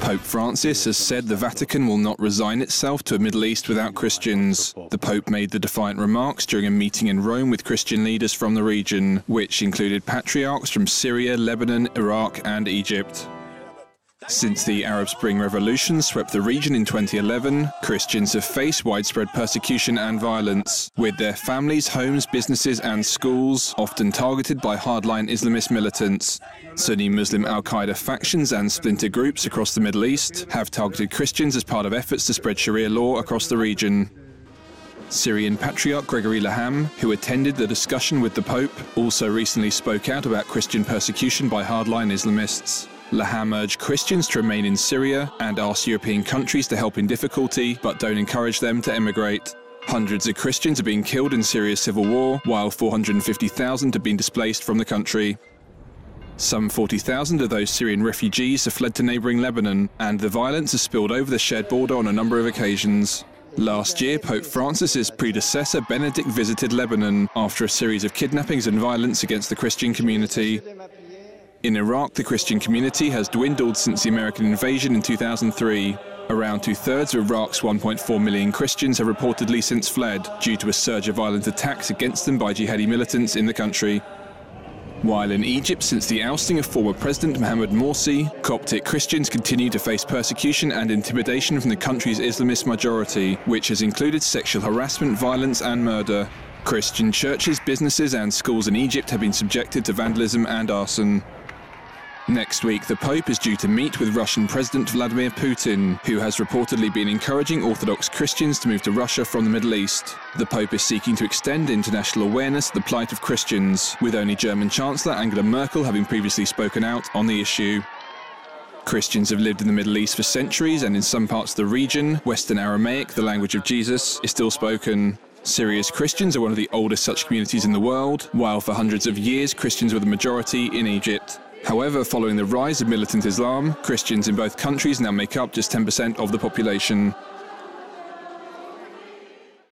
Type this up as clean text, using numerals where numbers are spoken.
Pope Francis has said the Vatican will not resign itself to a Middle East without Christians. The Pope made the defiant remarks during a meeting in Rome with Christian leaders from the region, which included patriarchs from Syria, Lebanon, Iraq and Egypt. Since the Arab Spring Revolution swept the region in 2011, Christians have faced widespread persecution and violence, with their families, homes, businesses and schools often targeted by hardline Islamist militants. Sunni Muslim al-Qaeda factions and splinter groups across the Middle East have targeted Christians as part of efforts to spread Sharia law across the region. Syrian Patriarch Gregory Laham, who attended the discussion with the Pope, also recently spoke out about Christian persecution by hardline Islamists. Laham urged Christians to remain in Syria and asked European countries to help in difficulty, but don't encourage them to emigrate. Hundreds of Christians are being killed in Syria's civil war, while 450,000 have been displaced from the country. Some 40,000 of those Syrian refugees have fled to neighbouring Lebanon, and the violence has spilled over the shared border on a number of occasions. Last year, Pope Francis's predecessor Benedict visited Lebanon after a series of kidnappings and violence against the Christian community. In Iraq, the Christian community has dwindled since the American invasion in 2003. Around two-thirds of Iraq's 1.4 million Christians have reportedly since fled, due to a surge of violent attacks against them by jihadi militants in the country. While in Egypt, since the ousting of former President Mohamed Morsi, Coptic Christians continue to face persecution and intimidation from the country's Islamist majority, which has included sexual harassment, violence and murder. Christian churches, businesses and schools in Egypt have been subjected to vandalism and arson. Next week, the Pope is due to meet with Russian President Vladimir Putin, who has reportedly been encouraging Orthodox Christians to move to Russia from the Middle East. The Pope is seeking to extend international awareness of the plight of Christians, with only German Chancellor Angela Merkel having previously spoken out on the issue. Christians have lived in the Middle East for centuries, and in some parts of the region, Western Aramaic, the language of Jesus, is still spoken. Syria's Christians are one of the oldest such communities in the world, while for hundreds of years Christians were the majority in Egypt. However, following the rise of militant Islam, Christians in both countries now make up just 10% of the population.